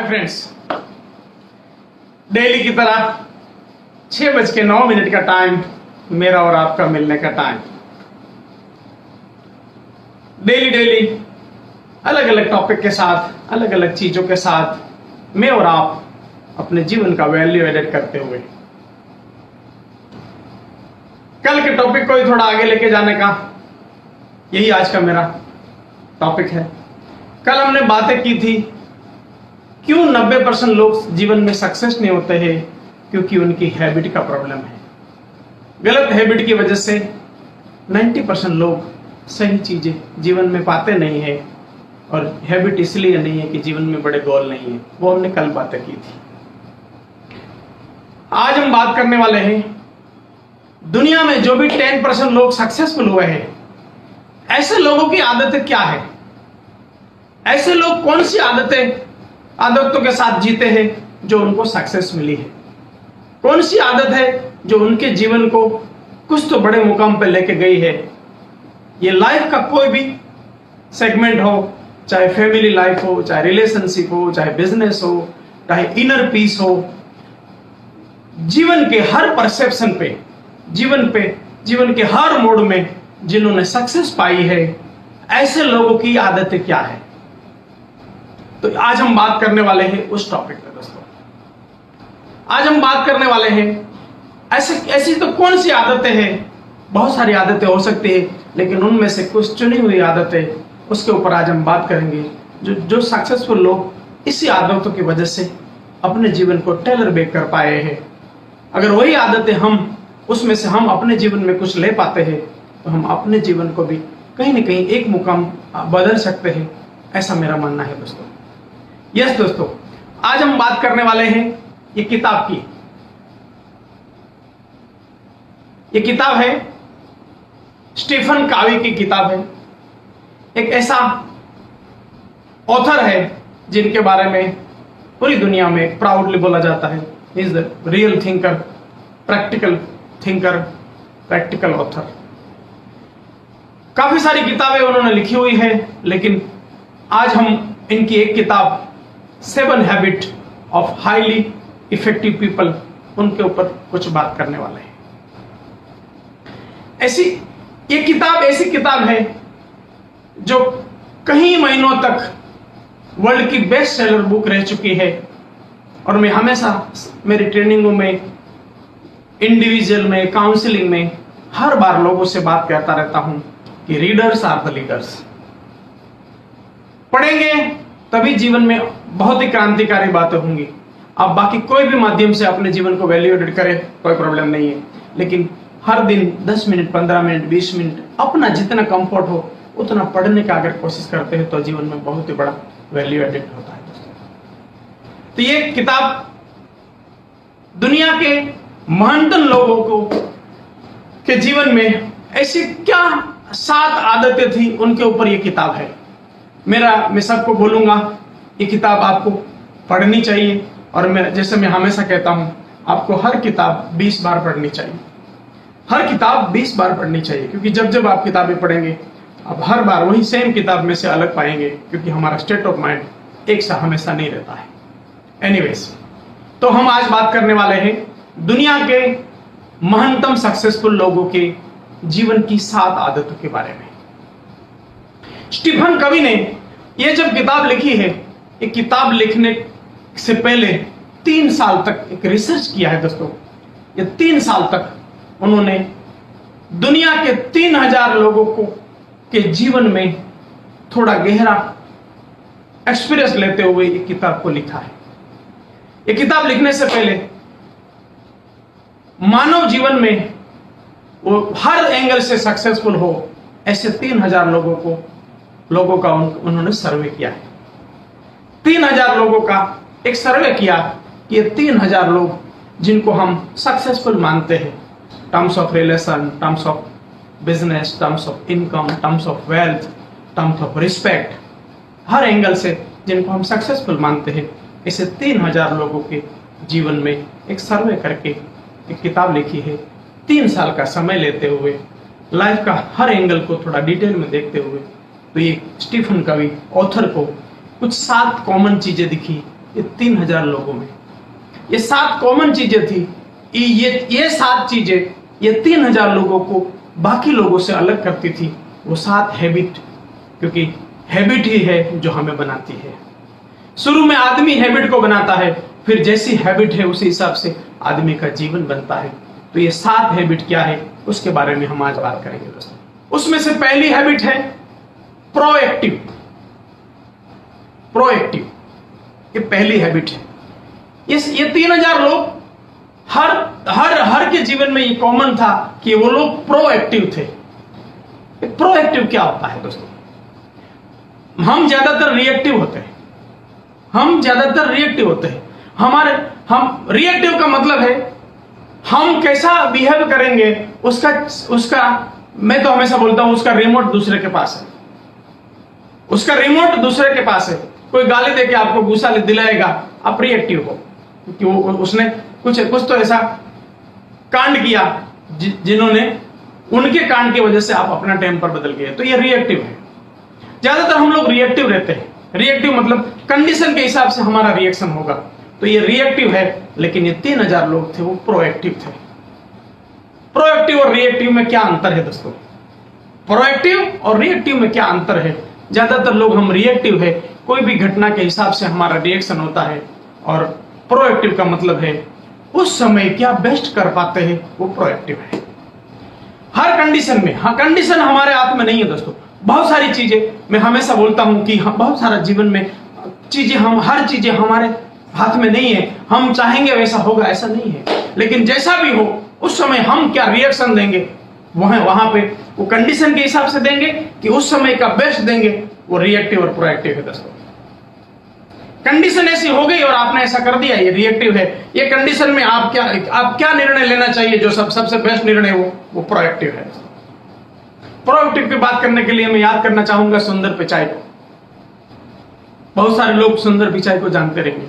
Hi friends, daily की तरह 6:09 का टाइम, मेरा और आपका मिलने का टाइम। डेली अलग अलग टॉपिक के साथ, अलग अलग चीजों के साथ मैं और आप अपने जीवन का वैल्यू एडिट करते हुए कल के टॉपिक को ही थोड़ा आगे लेके जाने का यही आज का मेरा टॉपिक है। कल हमने बातें की थी क्यों 90% लोग जीवन में सक्सेस नहीं होते हैं, क्योंकि उनकी हैबिट का प्रॉब्लम है। गलत हैबिट की वजह से 90% लोग सही चीजें जीवन में पाते नहीं है, और हैबिट इसलिए नहीं है कि जीवन में बड़े गोल नहीं है। वो हमने कल बातें की थी। आज हम बात करने वाले हैं दुनिया में जो भी 10% लोग सक्सेसफुल हुए हैं, ऐसे लोगों की आदतें क्या है। ऐसे लोग कौन सी आदतों के साथ जीते हैं जो उनको सक्सेस मिली है। कौन सी आदत है जो उनके जीवन को कुछ तो बड़े मुकाम पर लेके गई है। ये लाइफ का कोई भी सेगमेंट हो, चाहे फैमिली लाइफ हो, चाहे रिलेशनशिप हो, चाहे बिजनेस हो, चाहे इनर पीस हो, जीवन के हर परसेप्शन पे, जीवन के हर मोड में जिन्होंने सक्सेस पाई है, ऐसे लोगों की आदतें क्या है। तो आज हम बात करने वाले हैं उस टॉपिक पे दोस्तों। आज हम बात करने वाले हैं ऐसी तो कौन सी आदतें हैं। बहुत सारी आदतें हो सकती है, लेकिन उनमें से कुछ चुनी हुई आदतें, उसके ऊपर आज हम बात करेंगे जो सक्सेसफुल लोग इसी आदतों की वजह से अपने जीवन को टेलर मेक कर पाए हैं। अगर वही आदतें उसमें से हम अपने जीवन में कुछ ले पाते हैं, तो हम अपने जीवन को भी कहीं ना कहीं एक मुकाम बदल सकते हैं, ऐसा मेरा मानना है दोस्तों। यस दोस्तों, आज हम बात करने वाले हैं ये किताब की। ये किताब है स्टीफन कॉवी की किताब है। एक ऐसा ऑथर है जिनके बारे में पूरी दुनिया में प्राउडली बोला जाता है, is the real thinker, practical author. काफी सारी किताबें उन्होंने लिखी हुई है, लेकिन आज हम इनकी एक किताब 7 habit of highly effective people, उनके ऊपर कुछ बात करने वाले हैं। ये किताब ऐसी किताब है जो कई महीनों तक वर्ल्ड की बेस्ट सेलर बुक रह चुकी है, और मैं हमेशा मेरी ट्रेनिंगों में, इंडिविजुअल में, काउंसलिंग में हर बार लोगों से बात करता रहता हूं कि रीडर्स आर द लीडर्स। पढ़ेंगे तभी जीवन में बहुत ही क्रांतिकारी बातें होंगी। आप बाकी कोई भी माध्यम से अपने जीवन को वैल्यू एडिट करें, कोई प्रॉब्लम नहीं है, लेकिन हर दिन 10 मिनट, 15 मिनट, 20 मिनट अपना जितना कंफर्ट हो उतना पढ़ने का अगर कोशिश करते हैं, तो जीवन में बहुत ही बड़ा वैल्यू एडिट होता है दोस्तों। तो ये किताब दुनिया के महानतम लोगों के जीवन में ऐसी क्या 7 आदतें थी, उनके ऊपर ये किताब है। मैं सबको बोलूंगा ये किताब आपको पढ़नी चाहिए, और जैसे मैं हमेशा कहता हूं, आपको हर किताब 20 बार पढ़नी चाहिए। हर किताब 20 बार पढ़नी चाहिए, क्योंकि जब आप किताबें पढ़ेंगे, आप हर बार वही सेम किताब में से अलग पाएंगे, क्योंकि हमारा स्टेट ऑफ माइंड एक सा हमेशा नहीं रहता है। एनीवेज, तो हम आज बात करने वाले हैं दुनिया के महानतम सक्सेसफुल लोगों के जीवन की 7 आदतों के बारे में। स्टीफन कवी ने यह जब किताब लिखी है, ये किताब लिखने से पहले 3 साल तक एक रिसर्च किया है दोस्तों। ये 3 साल तक उन्होंने दुनिया के 3000 लोगों के जीवन में थोड़ा गहरा एक्सपीरियंस लेते हुए ये किताब को लिखा है। ये किताब लिखने से पहले मानव जीवन में वो हर एंगल से सक्सेसफुल हो, ऐसे 3000 लोगों का उन्होंने सर्वे किया है। 3000 लोगों का एक सर्वे किया कि ये 3000 लोग जिनको हम सक्सेसफुल मानते हैं, terms of relation, terms of business, terms of income, terms of wealth, terms of respect, her angle से जिनको हम सक्सेसफुल मानते हैं, ऐसे 3000 लोगों के जीवन में एक सर्वे करके एक किताब लिखी है। 3 साल का समय लेते हुए, लाइफ का हर एंगल को थोड़ा डिटेल में देखते हुए, तो ये स्टीफन कवी ऑथर को कुछ 7 कॉमन चीजें दिखी ये 3000 लोगों में। ये 7 कॉमन चीजें थी। ये 7 चीजें ये 3000 लोगों को बाकी लोगों से अलग करती थी। वो 7 हैबिट, क्योंकि हैबिट ही है जो हमें बनाती है। शुरू में आदमी हैबिट को बनाता है, फिर जैसी हैबिट है उसी हिसाब से आदमी का जीवन बनता है। तो ये 7 हैबिट क्या है उसके बारे में हम आज बात करेंगे दोस्तों। उसमें से पहली हैबिट है प्रोएक्टिव। प्रोएक्टिव ये पहली हैबिट है। ये 3000 लोग हर के जीवन में ये कॉमन था कि वो लोग प्रोएक्टिव थे। प्रोएक्टिव क्या होता है दोस्तों? हम ज्यादातर रिएक्टिव होते हैं। हम रिएक्टिव का मतलब है हम कैसा बिहेव करेंगे उसका मैं तो हमेशा बोलता हूं उसका रिमोट दूसरे के पास है। उसका रिमोट दूसरे के पास है। कोई गाली देके आपको गुस्सा दिलाएगा, आप रिएक्टिव हो, क्योंकि उसने कुछ तो ऐसा कांड किया जिन्होंने उनके कांड की वजह से आप अपना टेम्पर बदल गए। तो ये रिएक्टिव है। ज्यादातर हम लोग रिएक्टिव रहते हैं। रिएक्टिव मतलब कंडीशन के हिसाब से हमारा रिएक्शन होगा। तो ये रिएक्टिव है, लेकिन ये 3000 लोग थे वो प्रोएक्टिव थे। प्रोएक्टिव और रिएक्टिव में क्या अंतर है दोस्तों? प्रोएक्टिव और रिएक्टिव में क्या अंतर है? ज्यादातर लोग हम रिएक्टिव है, कोई भी घटना के हिसाब से हमारा रिएक्शन होता है, और प्रोएक्टिव का मतलब है उस समय क्या बेस्ट कर पाते हैं, वो प्रोएक्टिव है। हर कंडीशन में, हाँ कंडीशन हमारे हाथ में नहीं है दोस्तों। बहुत सारी चीजें मैं हमेशा बोलता हूं कि बहुत सारा जीवन में हर चीजें हमारे हाथ में नहीं है। हम चाहेंगे वैसा होगा, ऐसा नहीं है। लेकिन जैसा भी हो उस समय हम क्या रिएक्शन देंगे वहां पे वो कंडीशन के हिसाब से देंगे कि उस समय का बेस्ट देंगे, वो रिएक्टिव और प्रोएक्टिव है दोस्तों। कंडीशन ऐसी हो गई और आपने ऐसा कर दिया, ये रिएक्टिव है। ये कंडीशन में आप क्या निर्णय लेना चाहिए जो सबसे बेस्ट निर्णय हो, वो प्रोएक्टिव है। प्रोएक्टिव की बात करने के लिए मैं याद करना चाहूंगा सुंदर पिचाई को। बहुत सारे लोग सुंदर पिचाई को जानते रहेंगे।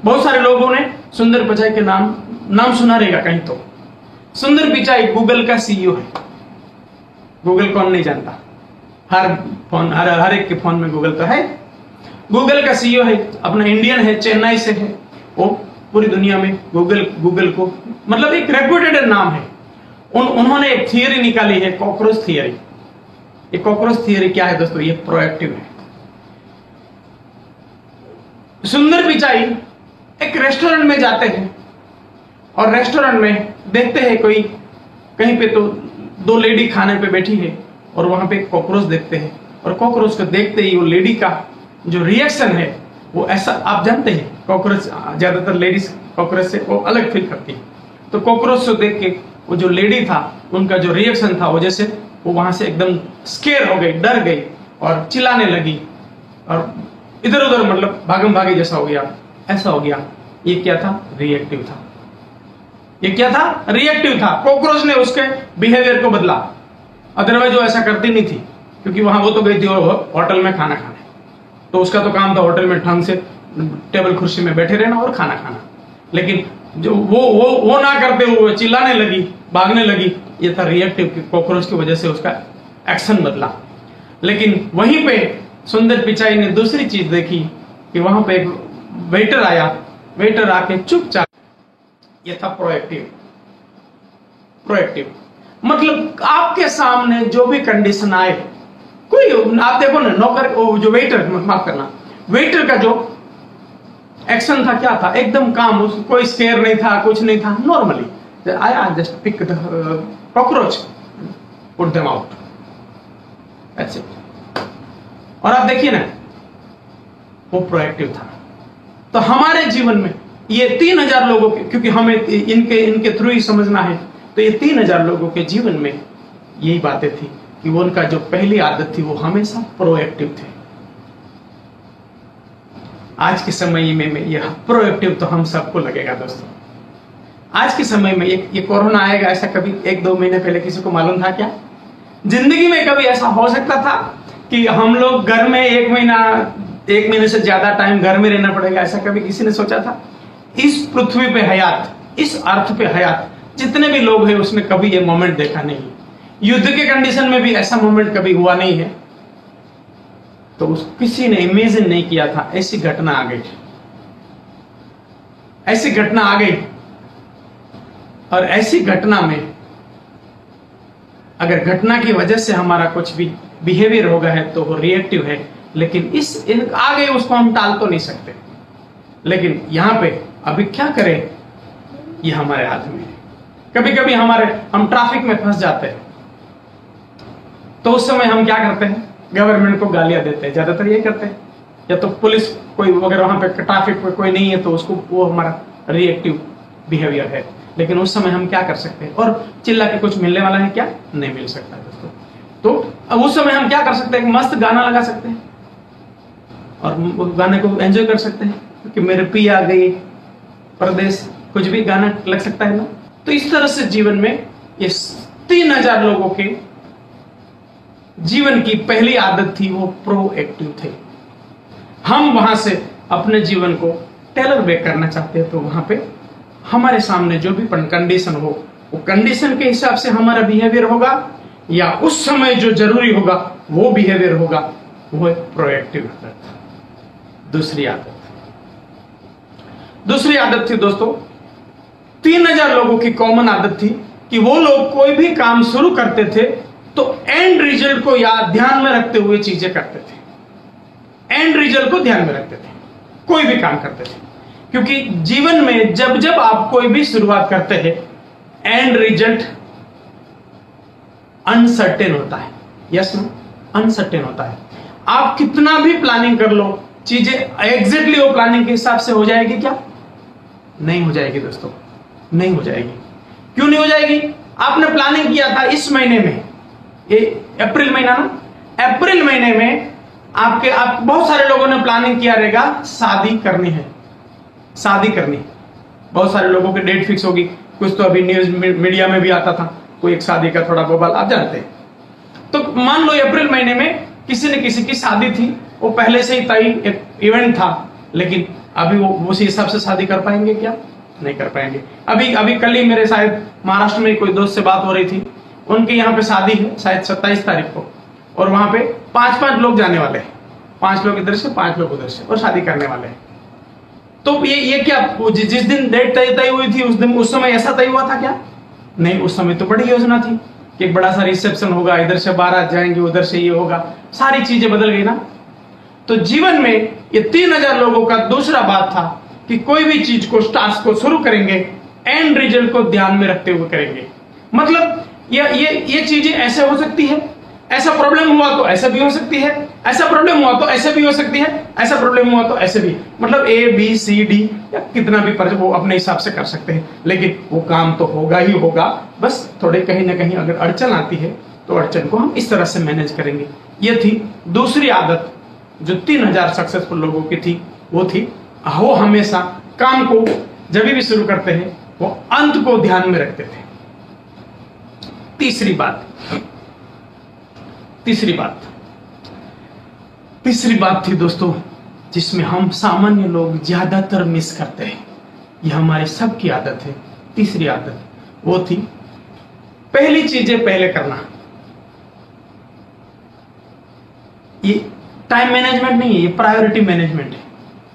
बहुत सारे लोगों ने सुंदर पिचाई के नाम सुना रहेगा कहीं तो। सुंदर पिचाई गूगल का सीईओ है। गूगल कौन नहीं जानता? हर एक के फोन में गूगल तो है। गूगल का सीईओ है, अपना इंडियन है, चेन्नई से है। वो पूरी दुनिया में गूगल को मतलब एक रेप्यूटेड नाम है। उन्होंने एक थियरी निकाली है, कॉकरोच थियरी। ये कॉकरोच थियरी क्या है दोस्तों? ये प्रोएक्टिव है। सुंदर पिचाई एक रेस्टोरेंट में जाते हैं और रेस्टोरेंट में देखते हैं कोई कहीं पे तो 2 लेडी खाने पे बैठी है और वहां पे कॉकरोच देखते हैं, और कॉकरोच को देखते ही वो लेडी का जो रिएक्शन है वो ऐसा, आप जानते हैं कॉकरोच ज्यादातर लेडीज कॉकरोच से वो अलग फील करती है। तो कॉकरोच को देख के वो जो लेडी था उनका जो रिएक्शन था वो जैसे वो वहां से एकदम स्केयर हो गई, डर गई और चिल्लाने लगी और इधर उधर मतलब भागम भागी जैसा हो गया, ऐसा हो गया। ये क्या था? रिएक्टिव था। ये क्या था? रिएक्टिव था। कॉकरोच ने उसके बिहेवियर को बदला, अदरवाइज वो ऐसा करती नहीं थी, क्योंकि वहां वो तो गई थी होटल में खाना खाने। तो उसका तो काम था होटल में ढंग से टेबल कुर्सी में बैठे रहना और खाना खाना। लेकिन जो वो ना करते हुए चिल्लाने लगी, भागने लगी, ये था रिएक्टिव। कॉकरोच की वजह से उसका एक्शन बदला। लेकिन वहीं पे सुंदर पिचाई ने दूसरी चीज देखी कि वहां पे एक वेटर आया। वेटर आके चुपचाप, ये था प्रोएक्टिव। प्रोएक्टिव मतलब आपके सामने जो भी कंडीशन आए, कोई आप देखो ना, नौकर जो वेटर, माफ करना, वेटर का जो एक्शन था क्या था? एकदम काम, कोई स्केयर नहीं था, कुछ नहीं था, नॉर्मली आया, just pick the cockroach, put them out, that's it. और आप देखिए ना, वो प्रोएक्टिव था। तो हमारे जीवन में ये 3000 लोगों के, क्योंकि हमें इनके थ्रू ही समझना है, तो ये 3000 लोगों के जीवन में यही बातें थी कि वो उनका जो पहली आदत थी वो हमेशा प्रोएक्टिव थे। आज के समय में ये प्रोएक्टिव तो हम सबको लगेगा दोस्तों। आज के समय में ये कोरोना आएगा, ऐसा कभी 1-2 महीने पहले किसी को मालूम था क्या? जिंदगी में कभी ऐसा हो सकता था कि हम लोग घर में 1 महीने से ज्यादा टाइम घर में रहना पड़ेगा? ऐसा कभी किसी ने सोचा था? इस पृथ्वी पे हयात, इस अर्थ पे हयात जितने भी लोग हैं उसने कभी ये मोमेंट देखा नहीं। युद्ध के कंडीशन में भी ऐसा मोमेंट कभी हुआ नहीं है। तो किसी ने इमेजिन नहीं किया था, ऐसी घटना आ गई। ऐसी घटना आ गई और ऐसी घटना में अगर घटना की वजह से हमारा कुछ भी बिहेवियर होगा है तो वो रिएक्टिव है, लेकिन आ गए उसको हम टाल तो नहीं सकते। लेकिन यहां पे अभी क्या करें, ये हमारे हाथ में है। कभी कभी हम ट्रैफिक में फंस जाते हैं, तो उस समय हम क्या करते हैं, गवर्नमेंट को गालियां देते हैं, ज्यादातर ये करते हैं, या तो पुलिस कोई वगैरह वहां पे ट्रैफिक में कोई नहीं है तो उसको, वो हमारा रिएक्टिव बिहेवियर है। लेकिन उस समय हम क्या कर सकते हैं, और चिल्ला के कुछ मिलने वाला है क्या, नहीं मिल सकता दोस्तों। तो अब उस समय हम क्या कर सकते हैं, मस्त गाना लगा सकते हैं और गाने को एंजॉय कर सकते हैं, कि मेरे पी आ गई परदेश, कुछ भी गाना लग सकता है ना। तो इस तरह से जीवन में ये 3000 लोगों के जीवन की पहली आदत थी, वो प्रोएक्टिव थे। हम वहां से अपने जीवन को टेलर मेक करना चाहते हैं, तो वहां पे हमारे सामने जो भी कंडीशन हो, वो कंडीशन के हिसाब से हमारा बिहेवियर होगा, या उस समय जो जरूरी होगा वो बिहेवियर होगा, वो एक प्रोएक्टिव आदत। दूसरी आदत थी दोस्तों, 3000 लोगों की कॉमन आदत थी कि वो लोग कोई भी काम शुरू करते थे तो एंड रिजल्ट को याद ध्यान में रखते हुए चीजें करते थे। एंड रिजल्ट को ध्यान में रखते थे, कोई भी काम करते थे, क्योंकि जीवन में जब जब आप कोई भी शुरुआत करते हैं, एंड रिजल्ट अनसर्टेन होता है। यस नो, अनसर्टेन होता है। आप कितना भी प्लानिंग कर लो, चीजें एग्जैक्टली वो प्लानिंग के हिसाब से हो जाएगी क्या, नहीं हो जाएगी दोस्तों, नहीं हो जाएगी। क्यों नहीं हो जाएगी, आपने प्लानिंग किया था इस महीने में, ये अप्रैल महीना ना, अप्रैल महीने में आप बहुत सारे लोगों ने प्लानिंग किया रहेगा, शादी करनी है, शादी करनी। बहुत सारे लोगों की डेट फिक्स होगी, कुछ तो अभी न्यूज मीडिया में भी आता था, कोई एक शादी का थोड़ा बवाल, आप जानते हैं। तो मान लो अप्रैल महीने में किसी न किसी की शादी थी, वो पहले से ही तय एक इवेंट था, लेकिन अभी वो उसी हिसाब से शादी कर पाएंगे क्या, नहीं कर पाएंगे। अभी कल ही मेरे शायद महाराष्ट्र में कोई दोस्त से बात हो रही थी, उनके यहाँ पे शादी है शायद 27 तारीख को, और वहां पे 5-5 लोग जाने वाले हैं, 5 लोग इधर से 5 लोग उधर से, और शादी करने वाले हैं। तो ये क्या, जिस दिन डेट तय हुई थी उस समय ऐसा तय हुआ था क्या, नहीं। उस समय तो बड़ी योजना थी कि एक बड़ा सा रिसेप्शन होगा, इधर से बारात जाएंगे, उधर से ये होगा, सारी चीजें बदल गई ना। तो जीवन में ये 3000 लोगों का दूसरा बात था कि कोई भी चीज को, टास्क को शुरू करेंगे, एंड रिजल्ट को ध्यान में रखते हुए करेंगे। मतलब ये चीजें ऐसे हो सकती है, ऐसा प्रॉब्लम हुआ तो ऐसा भी हो सकती है, ऐसा प्रॉब्लम हुआ तो ऐसे भी हो सकती है, ऐसा प्रॉब्लम हुआ तो ऐसे भी, मतलब ABCD या कितना भी वो अपने हिसाब से कर सकते हैं, लेकिन वो काम तो होगा ही होगा। बस थोड़े कहीं ना कहीं अगर अड़चन आती है तो अड़चन को हम इस तरह से मैनेज करेंगे। ये थी दूसरी आदत जो 3000 सक्सेसफुल लोगों की थी, वो थी वो हमेशा काम को जब भी शुरू करते हैं वो अंत को ध्यान में रखते थे। तीसरी बात थी दोस्तों, जिसमें हम सामान्य लोग ज्यादातर मिस करते हैं, ये हमारी सबकी आदत है। तीसरी आदत वो थी पहली चीजें पहले करना। ये टाइम मैनेजमेंट नहीं है, ये प्रायोरिटी मैनेजमेंट है,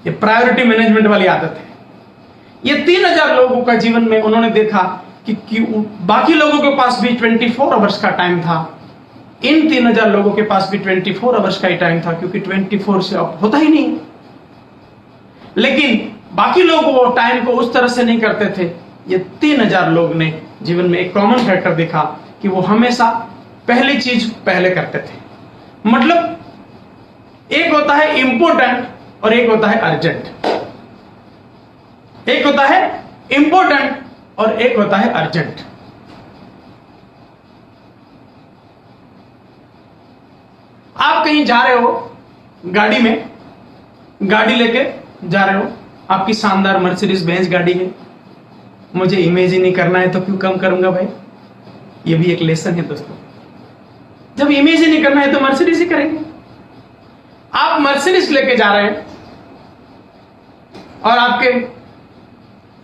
ये प्रायोरिटी मैनेजमेंट वाली आदत है। ये 3000 लोगों का जीवन में उन्होंने देखा कि बाकी लोगों के पास भी 24 आवर्स का टाइम था, इन 3000 लोगों के पास भी 24 आवर्स का ही टाइम था, क्योंकि 24 से अब होता ही नहीं। लेकिन बाकी लोग वो टाइम को उस तरह से नहीं करते थे। ये 3000 लोग ने जीवन में एक कॉमन फैक्टर देखा कि वो हमेशा पहली चीज पहले करते थे। मतलब एक होता है इंपॉर्टेंट और एक होता है अर्जेंट, एक होता है इंपॉर्टेंट और एक होता है अर्जेंट। आप कहीं जा रहे हो गाड़ी में, गाड़ी लेके जा रहे हो, आपकी शानदार मर्सिडीज बेंज गाड़ी है, मुझे इमेज ही नहीं करना है तो क्यों कम करूंगा भाई। ये भी एक लेसन है दोस्तों, जब इमेज ही नहीं करना है तो मर्सिडीज ही करेंगे। आप मर्सिडीज लेके जा रहे हैं और आपके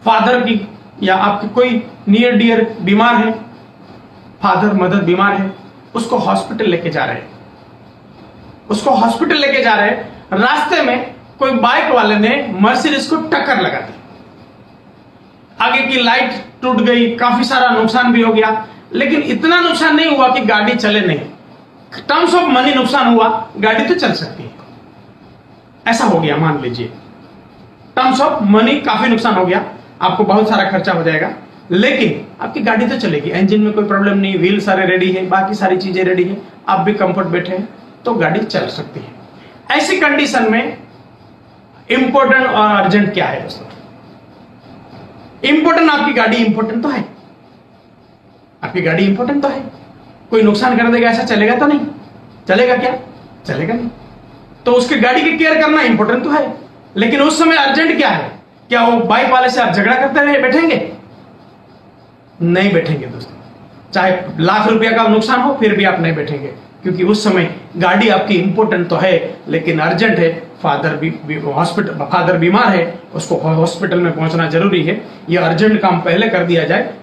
फादर की या आपके कोई नियर डियर बीमार है, फादर मदर बीमार है, उसको हॉस्पिटल लेके जा रहे हैं, उसको हॉस्पिटल लेके जा रहे हैं, रास्ते में कोई बाइक वाले ने मर्सिडीज को टक्कर लगा दी। आगे की लाइट टूट गई, काफी सारा नुकसान भी हो गया, लेकिन इतना नुकसान नहीं हुआ कि गाड़ी चले नहीं। टर्म्स ऑफ मनी नुकसान हुआ, गाड़ी तो चल सकती है, ऐसा हो गया मान लीजिए। टर्म्स ऑफ मनी काफी नुकसान हो गया, आपको बहुत सारा खर्चा हो जाएगा, लेकिन आपकी गाड़ी तो चलेगी, इंजन में कोई प्रॉब्लम नहीं, व्हील सारे रेडी है, बाकी सारी चीजें रेडी है, आप भी कंफर्ट बैठे हैं तो गाड़ी चल सकती है। ऐसी कंडीशन में इंपॉर्टेंट और अर्जेंट क्या है दोस्तों? इंपॉर्टेंट, आपकी गाड़ी इंपॉर्टेंट तो है, आपकी गाड़ी इंपॉर्टेंट तो है, कोई नुकसान कर देगा ऐसा चलेगा तो नहीं, चलेगा क्या? चलेगा नहीं। तो उसकी गाड़ी की केयर करना इंपॉर्टेंट तो है, लेकिन उस समय अर्जेंट क्या है? क्या वो बाइक वाले से आप झगड़ा करते रहे बैठेंगे? नहीं बैठेंगे दोस्तों, चाहे लाख रुपया का नुकसान हो फिर भी आप नहीं बैठेंगे, क्योंकि उस समय गाड़ी आपकी इंपॉर्टेंट तो है, लेकिन अर्जेंट है। फादर बीमार है, उसको हॉस्पिटल में पहुंचना जरूरी है, ये अर्जेंट काम पहले कर दिया जाए,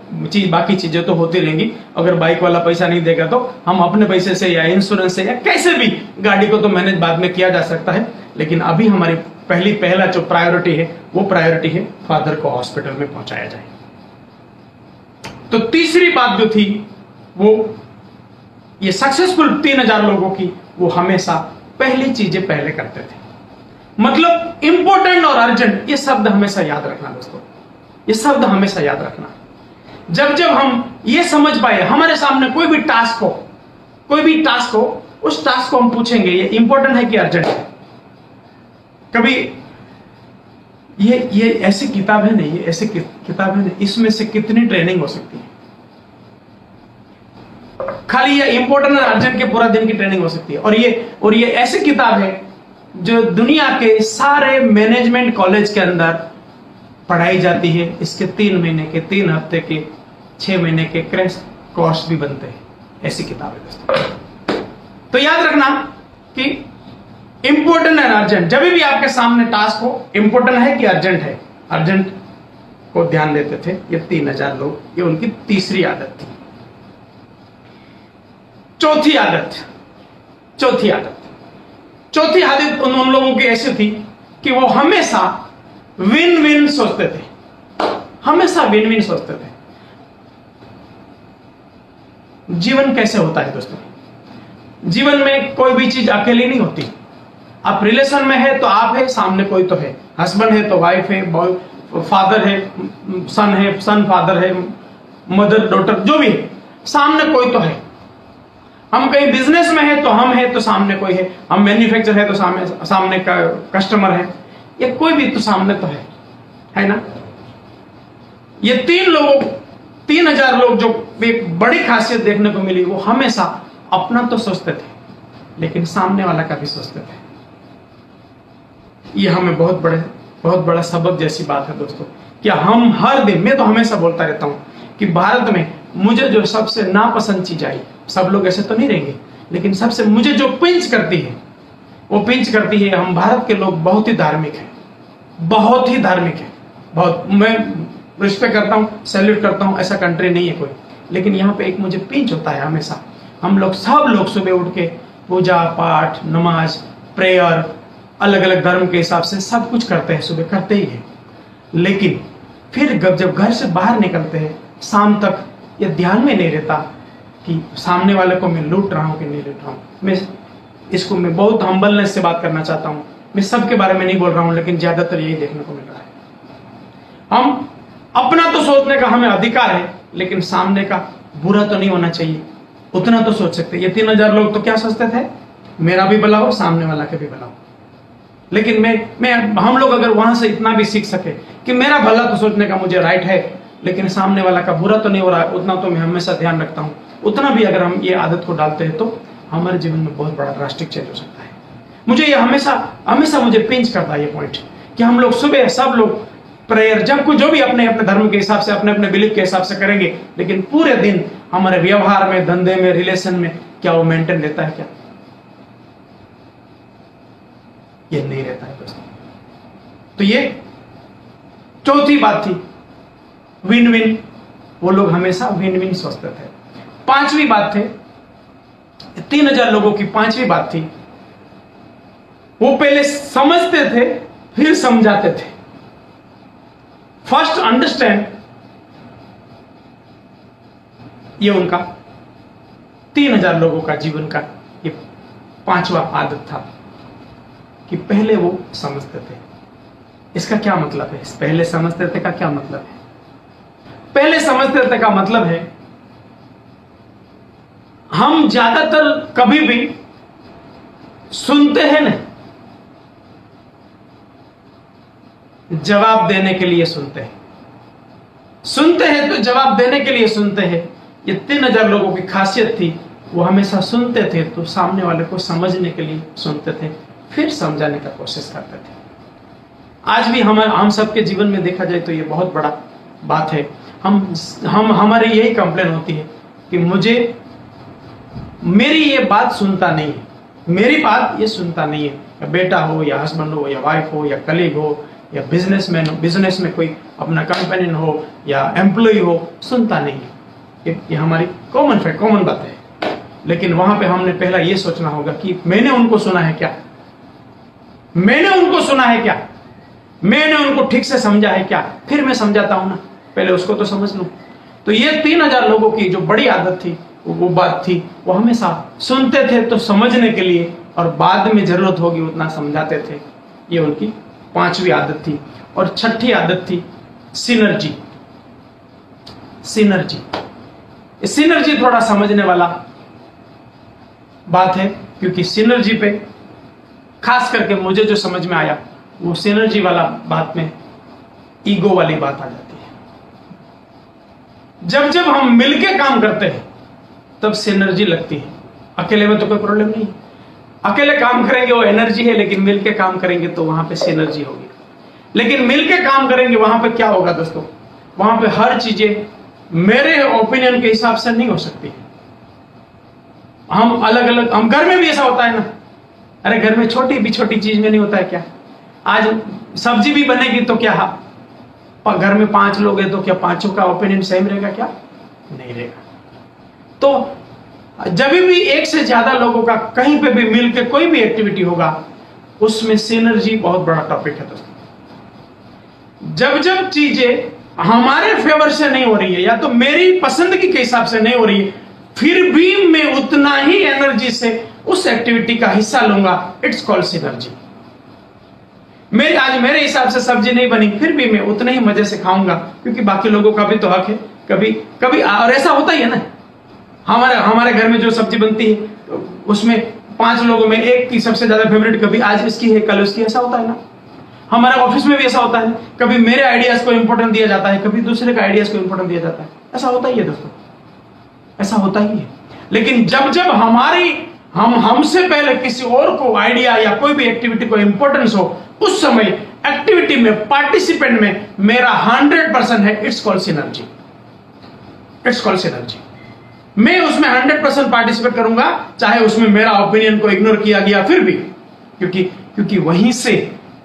बाकी चीजें तो होती रहेंगी। अगर बाइक वाला पैसा नहीं देगा तो हम अपने पैसे से या इंश्योरेंस से या कैसे भी गाड़ी को तो मैनेज बाद में किया जा सकता है, लेकिन अभी हमारी पहला जो प्रायोरिटी है वो प्रायोरिटी है फादर को हॉस्पिटल में पहुंचाया जाए। तो तीसरी बात जो थी वो ये सक्सेसफुल 3000 लोगों की, वो हमेशा पहली चीजें पहले करते थे। मतलब इंपॉर्टेंट और अर्जेंट, ये शब्द हमेशा याद रखना दोस्तों, ये शब्द हमेशा याद रखना। जब जब हम ये समझ पाए, हमारे सामने कोई भी टास्क हो, उस टास्क को हम पूछेंगे ये इंपॉर्टेंट है कि अर्जेंट है। कभी ये ऐसी किताब है नहीं, ये ऐसी किताब है नहीं, इसमें से कितनी ट्रेनिंग हो सकती है। खाली ये इंपॉर्टेंट और अर्जेंट के पूरा दिन की ट्रेनिंग हो सकती है। और ये ऐसी किताब है जो दुनिया के सारे मैनेजमेंट कॉलेज के अंदर पढ़ाई जाती है। इसके 3 महीने के, 3 हफ्ते के, 6 महीने के क्रैश कोर्स भी बनते हैं, ऐसी किताब है दोस्तों। तो याद रखना कि इंपॉर्टेंट एंड अर्जेंट, जब भी आपके सामने टास्क हो, इंपॉर्टेंट है कि अर्जेंट है, अर्जेंट को ध्यान देते थे ये 3000 लोग। ये उनकी तीसरी आदत थी। चौथी आदत उन लोगों की ऐसी थी कि वो हमेशा विन विन सोचते थे, हमेशा विन विन सोचते थे। जीवन कैसे होता है दोस्तों? जीवन में कोई भी चीज अकेली नहीं होती। आप रिलेशन में है तो आप है, सामने कोई तो है, हस्बैंड है तो वाइफ है, फादर है, सन फादर है, मदर डॉटर, जो भी है, सामने कोई तो है। हम कहीं बिजनेस में है तो हम है तो सामने कोई है, हम मैन्युफैक्चर है तो सामने का कस्टमर है, या कोई भी तो सामने तो है ना। ये 3000 लोग जो एक बड़ी खासियत देखने को मिली, वो हमेशा अपना तो सोचते थे लेकिन सामने वाला का भी सोचते थे। ये हमें बहुत बड़ा सबक जैसी बात है दोस्तों। क्या हम हर दिन, मैं तो हमेशा बोलता रहता हूं कि भारत में मुझे जो सबसे नापसंद चीज आई, सब लोग ऐसे तो नहीं रहेंगे, लेकिन सबसे मुझे जो पिंच करती है वो पिंच करती है, हम भारत के लोग बहुत ही धार्मिक हैं, बहुत ही धार्मिक है, बहुत। मैं रिस्पेक्ट करता हूं, सैल्यूट करता हूं, ऐसा कंट्री नहीं है कोई, लेकिन यहाँ पे एक मुझे पिंच होता है हमेशा। हम लोग सब लोग सुबह उठ के पूजा पाठ, नमाज, प्रेयर, अलग अलग धर्म के हिसाब से सब कुछ करते हैं, सुबह करते ही है, लेकिन फिर जब घर से बाहर निकलते हैं शाम तक ये ध्यान में नहीं रहता कि सामने वाले को मैं लूट रहा हूं कि नहीं लूट रहा हूं। मैं बहुत हम्बलनेस से बात करना चाहता हूं, मैं सबके बारे में नहीं बोल रहा हूं, लेकिन ज्यादातर यही देखने को मिल रहा है। हम अपना तो सोचने का हमें अधिकार है, लेकिन सामने का बुरा तो नहीं होना चाहिए, उतना तो सोच सकते। ये 3000 लोग तो क्या सोचते थे, मेरा भी भला हो, सामने वाला के भी भला हो। लेकिन हम लोग अगर वहां से इतना भी सीख सके कि मेरा भला तो सोचने का मुझे राइट है, लेकिन सामने वाला का बुरा तो नहीं हो रहा, उतना तो मैं हमेशा ध्यान रखता हूं, उतना भी अगर हम ये आदत को डालते हैं तो हमारे जीवन में बहुत बड़ा ड्रास्टिक चेंज हो सकता है। मुझे ये हमेशा मुझे पिंच करता है ये पॉइंट कि हम लोग सुबह सब लोग प्रेयर, जब कुछ जो भी अपने अपने धर्म के हिसाब से, अपने अपने बिलीफ के हिसाब से करेंगे, लेकिन पूरे दिन हमारे व्यवहार में, धंधे में, रिलेशन में क्या वो मेंटेन रहता है? क्या ये नहीं रहता है दोस्तों। तो ये चौथी बात थी, विन विन। वो लोग हमेशा विन विन सोचते थे। पांचवी बात थे, 3000 लोगों की पांचवी बात थी, वो पहले समझते थे फिर समझाते थे। फर्स्ट अंडरस्टैंड ये उनका 3000 लोगों का जीवन का ये 5वां आदत था कि पहले वो समझते थे। इसका क्या मतलब है? पहले समझते थे का क्या मतलब है? पहले समझते थे का मतलब है हम ज्यादातर कभी भी सुनते हैं ना, जवाब देने के लिए सुनते हैं। सुनते हैं तो जवाब देने के लिए सुनते हैं। ये 3000 लोगों की खासियत थी, वो हमेशा सुनते थे तो सामने वाले को समझने के लिए सुनते थे, फिर समझाने का कोशिश करते थे। आज भी हम सबके जीवन में देखा जाए तो ये बहुत बड़ा बात है। हमारी यही कंप्लेन होती है कि मेरी ये बात सुनता नहीं है, मेरी बात ये सुनता नहीं है। या बेटा हो या हस्बैंड हो या वाइफ हो या कलीग हो या बिजनेसमैन हो, बिजनेस में कोई अपना कंपेनियन हो या एम्प्लॉय हो, सुनता नहीं है। ये हमारी कॉमन बात है। लेकिन वहां पे हमने पहला ये सोचना होगा कि मैंने उनको सुना है क्या? मैंने उनको सुना है क्या? मैंने उनको ठीक से समझा है क्या? फिर मैं समझाता हूं ना, पहले उसको तो समझ लूं। तो ये 3000 लोगों की जो बड़ी आदत थी, वो बात थी, वो हमेशा सुनते थे तो समझने के लिए, और बाद में जरूरत होगी उतना समझाते थे। ये उनकी 5वीं आदत थी। और 6ठी आदत थी सिनर्जी। सिनर्जी थोड़ा समझने वाला बात है, क्योंकि सिनर्जी पे खास करके मुझे जो समझ में आया वो सिनर्जी वाला बात में ईगो वाली बात आ जाती है। जब हम मिलके काम करते हैं तब सिनर्जी लगती है। अकेले में तो कोई प्रॉब्लम नहीं, अकेले काम करेंगे वो एनर्जी है, लेकिन मिलके काम करेंगे तो वहां पे सिनर्जी होगी। लेकिन मिलके काम करेंगे वहां पे क्या होगा दोस्तों? वहां पे हर चीजें मेरे ओपिनियन के हिसाब से नहीं हो सकती। हम अलग अलग, हम घर में भी ऐसा होता है ना। अरे घर में छोटी चीज में नहीं होता है क्या? आज सब्जी भी बनेगी तो क्या, और घर में 5 लोग हैं तो क्या 5 का ओपिनियन सेम रहेगा क्या? नहीं रहेगा। तो जब भी एक से ज्यादा लोगों का कहीं पे भी मिलकर कोई भी एक्टिविटी होगा, उसमें सिनर्जी बहुत बड़ा टॉपिक है दोस्तों। जब चीजें हमारे फेवर से नहीं हो रही है या तो मेरी पसंदगी के हिसाब से नहीं हो रही है, फिर भी मैं उतना ही एनर्जी से उस एक्टिविटी का हिस्सा लूंगा, इट्स कॉल्ड सिनर्जी। आज मेरे हिसाब से सब्जी नहीं बनी, फिर भी मैं उतने ही मजे से खाऊंगा, क्योंकि बाकी लोगों का भी तो हक है। कभी और ऐसा होता ही है ना, हमारे घर में जो सब्जी बनती है उसमें 5 लोगों में एक की सबसे ज्यादा फेवरेट, कभी आज इसकी है कल उसकी, ऐसा होता है ना। हमारे ऑफिस में भी ऐसा होता है, कभी मेरे आइडियाज को इंपॉर्टेंट दिया जाता है, कभी दूसरे के आइडियाज को इंपॉर्टेंट दिया जाता है। ऐसा होता ही है दोस्तों, ऐसा होता ही है। लेकिन जब हमसे पहले किसी और को आइडिया या कोई भी एक्टिविटी को इंपॉर्टेंस हो, उस समय एक्टिविटी में पार्टिसिपेंट में मेरा 100% है, it's called synergy. It's called synergy. मैं उसमें 100% पार्टिसिपेट करूंगा, चाहे उसमें मेरा ओपिनियन को इग्नोर किया गया फिर भी, क्योंकि वहीं से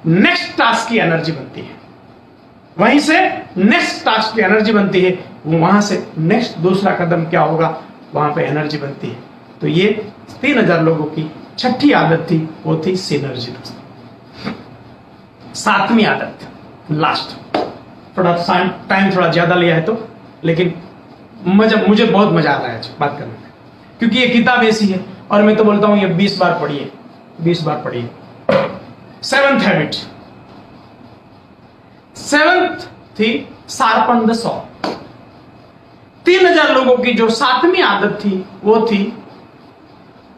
नेक्स्ट टास्क की एनर्जी बनती है। वहीं से नेक्स्ट टास्क की एनर्जी बनती है, वहां से नेक्स्ट दूसरा कदम क्या होगा, वहां पे एनर्जी बनती है। तो ये 3000 लोगों की 6ठी आदत थी, वो थी सिनर्जी दोस्तों। 7वीं आदत, लास्ट, थोड़ा टाइम थोड़ा ज्यादा लिया है तो, लेकिन मुझे बहुत मजा आ रहा है बात करने में, क्योंकि ये किताब ऐसी है, और मैं तो बोलता हूं ये 20 बार पढ़िए, 20 बार पढ़िए। 7th हैबिट, 7th थी शार्पन द सॉ। 3000 लोगों की जो 7वीं आदत थी वो थी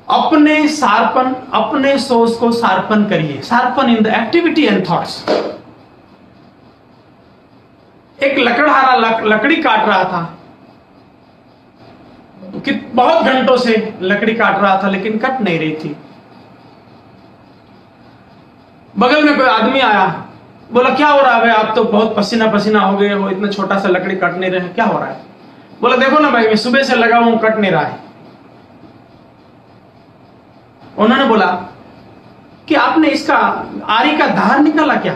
अपने सोच को शार्पन करिए। Sharpen in the activity and thoughts. एक लकड़हारा लकड़ी काट रहा था, कि बहुत घंटों से लकड़ी काट रहा था लेकिन कट नहीं रही थी। बगल में कोई आदमी आया, बोला क्या हो रहा है भाई, आप तो बहुत पसीना पसीना हो गए हो, इतना छोटा सा लकड़ी कट नहीं रहे, क्या हो रहा है? बोला देखो ना भाई, मैं सुबह से लगा हूं, कट नहीं रहा है। उन्होंने बोला कि आपने इसका आरी का धार निकाला क्या?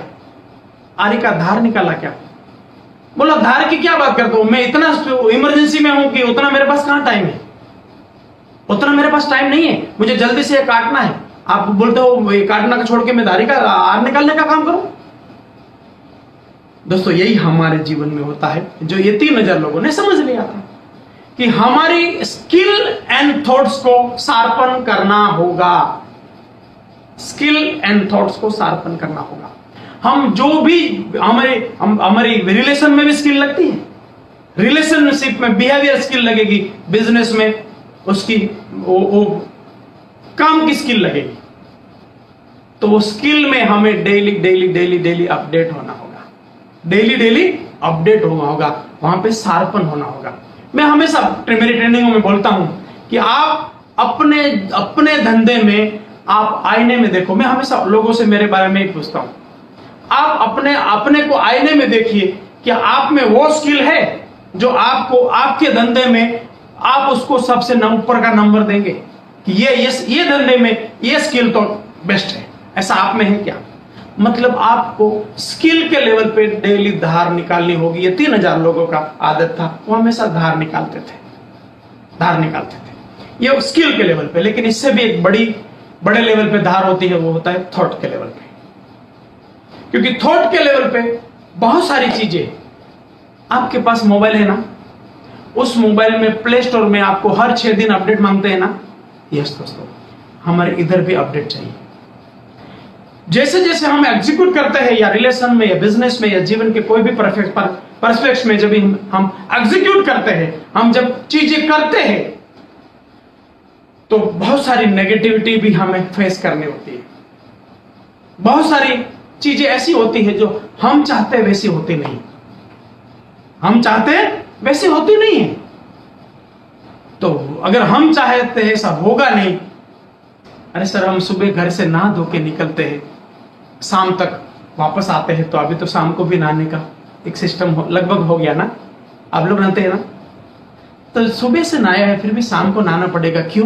आरी का धार निकाला क्या? बोला धार की क्या बात करता हूं, मैं इतना इमरजेंसी में हूं कि उतना मेरे पास कहां टाइम है, उतना मेरे पास टाइम नहीं है, मुझे जल्दी से काटना है। आप बोलते हो काटना का छोड़ के मैं धारी का आर निकालने का काम करूं? दोस्तों यही हमारे जीवन में होता है, जो ये 3000 लोगों ने समझ लिया था। कि हमारी स्किल एंड थॉट्स को शार्पन करना होगा। स्किल एंड थॉट्स को शार्पन करना होगा। हम जो भी हमारी रिलेशन में भी स्किल लगती है, रिलेशनशिप में बिहेवियर स्किल लगेगी, बिजनेस में उसकी वो काम की स्किल लगेगी। तो वो स्किल में हमें डेली अपडेट होना होगा, डेली अपडेट होगा, वहां पे शार्पन होना होगा। मैं हमेशा मेरी ट्रेनिंगों में बोलता हूं कि आप अपने धंधे में आप आईने में देखो। मैं हमेशा लोगों से मेरे बारे में ही पूछता हूं, आप अपने को आईने में देखिए कि आप में वो स्किल है जो आपको आपके धंधे में आप उसको सबसे ऊपर का नंबर देंगे कि ये धंधे में ये स्किल तो बेस्ट है। ऐसा आप में है क्या? मतलब आपको स्किल के लेवल पे डेली धार निकालनी होगी। ये 3000 लोगों का आदत था, वो हमेशा धार निकालते थे, ये स्किल के लेवल पे। लेकिन इससे भी एक बड़े लेवल पे धार होती है, वो होता है थॉट के लेवल पे। क्योंकि थॉट के लेवल पे बहुत सारी चीजें, आपके पास मोबाइल है ना, उस मोबाइल में प्ले स्टोर में आपको हर 6 दिन अपडेट मांगते हैं ना। यस दोस्तों, हमारे इधर भी अपडेट चाहिए। जैसे जैसे हम एग्जीक्यूट करते हैं, या रिलेशन में, या बिजनेस में, या जीवन के कोई भी परस्पेक्ट में, जब हम एग्जीक्यूट करते हैं, हम जब चीजें करते हैं, तो बहुत सारी नेगेटिविटी भी हमें फेस करनी होती है। बहुत सारी चीजें ऐसी होती है जो हम चाहते वैसी होती नहीं, है। तो अगर हम चाहते हैं सब होगा नहीं। अरे सर, हम सुबह घर से नहा धो के निकलते हैं, शाम तक वापस आते हैं, तो अभी तो शाम को भी नहाने का एक सिस्टम लगभग हो गया ना। आप लोग नहाते हैं ना, तो सुबह से नहाया है फिर भी शाम को नहाना पड़ेगा। क्यों?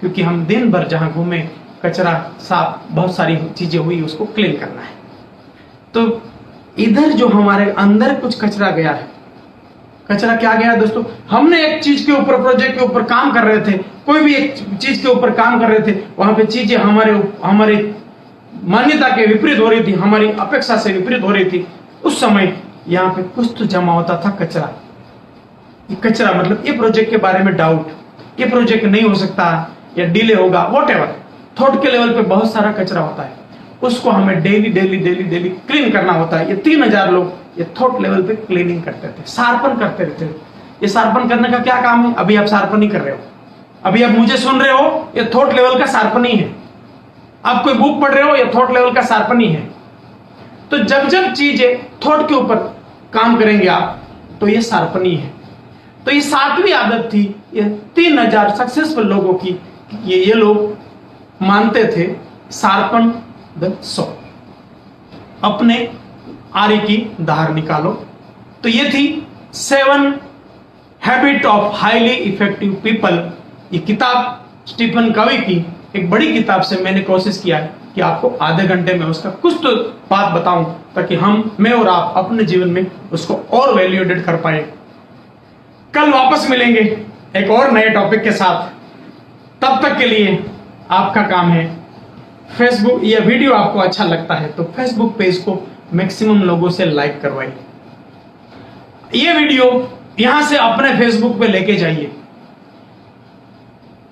क्योंकि हम दिन भर जहां घूमे, कचरा साफ, बहुत सारी चीजें हुई, उसको क्लीन करना है। तो इधर जो हमारे अंदर कुछ कचरा गया है, कचरा क्या गया दोस्तों? हमने एक चीज के ऊपर, प्रोजेक्ट के ऊपर काम कर रहे थे, कोई भी एक चीज के ऊपर काम कर रहे थे, वहां पे चीजें हमारे मान्यता के विपरीत हो रही थी, हमारी अपेक्षा से विपरीत हो रही थी। उस समय यहाँ पे कुछ तो जमा होता था कचरा। ये कचरा मतलब ये प्रोजेक्ट के बारे में डाउट, ये प्रोजेक्ट नहीं हो सकता या डिले होगा, व्हाटएवर। थॉट के लेवल पे बहुत सारा कचरा होता है, उसको हमें डेली क्लीन करना होता है। ये 3000 लोग ये थॉट लेवल पे क्लीनिंग करते थे, शार्पन करते रहते थे। ये शार्पन करने का क्या काम है? अभी आप शार्पन ही कर रहे हो, अभी आप मुझे सुन रहे हो, ये थॉट लेवल का शार्पन ही है। आप कोई बुक पढ़ रहे हो, ये थॉट लेवल का शार्पन ही है। तो जब चीजें थॉट के ऊपर काम करेंगे आप, तो ये शार्पन ही है। तो ये 7वीं आदत थी ये 3000 सक्सेसफुल लोगों की। ये लोग मानते थे शार्पन द सॉ, अपने आरे की धार निकालो। तो ये थी 7 habit of highly effective people. ये किताब स्टीफन कवी की एक बड़ी किताब से मैंने कोशिश किया है कि आपको आधे घंटे में उसका कुछ तो बात बताऊं, ताकि मैं और आप अपने जीवन में उसको और वैल्यू एडेड कर पाए। कल वापस मिलेंगे एक और नए टॉपिक के साथ। तब तक के लिए आपका काम है, फेसबुक, यह वीडियो आपको अच्छा लगता है तो फेसबुक पेज को मैक्सिमम लोगों से लाइक करवाइए। ये वीडियो यहां से अपने फेसबुक पे लेके जाइए।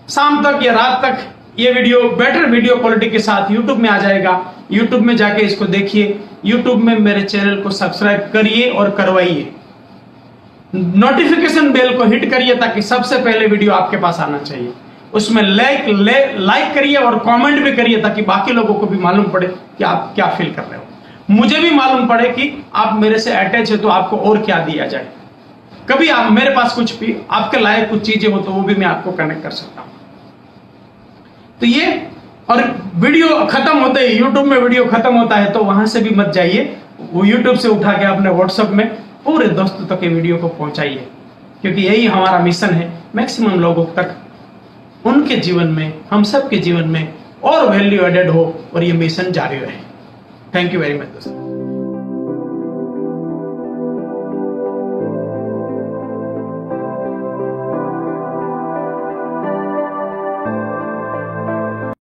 शाम तक या रात तक ये वीडियो बेटर वीडियो क्वालिटी के साथ यूट्यूब में आ जाएगा। यूट्यूब में जाके इसको देखिए। यूट्यूब में मेरे चैनल को सब्सक्राइब करिए और करवाइए। नोटिफिकेशन बेल को हिट करिए ताकि सबसे पहले वीडियो आपके पास आना चाहिए। उसमें लाइक करिए और कमेंट भी करिए ताकि बाकी लोगों को भी मालूम पड़े कि आप क्या फील कर रहे हो। मुझे भी मालूम पड़े कि आप मेरे से अटैच है तो आपको और क्या दिया जाए। कभी आप मेरे पास कुछ भी आपके लायक कुछ चीजें हो तो वो भी मैं आपको कनेक्ट कर सकता हूं। तो ये, और वीडियो खत्म होते ही, यूट्यूब में वीडियो खत्म होता है तो वहां से भी मत जाइए, वो यूट्यूब से उठा के अपने व्हाट्सएप में पूरे दोस्तों तक के वीडियो को पहुंचाइए। क्योंकि यही हमारा मिशन है, मैक्सिमम लोगों तक उनके जीवन में, हम सब के जीवन में और वैल्यू एडेड हो और ये मिशन जारी रहे। थैंक यू वेरी मच दोस्तों।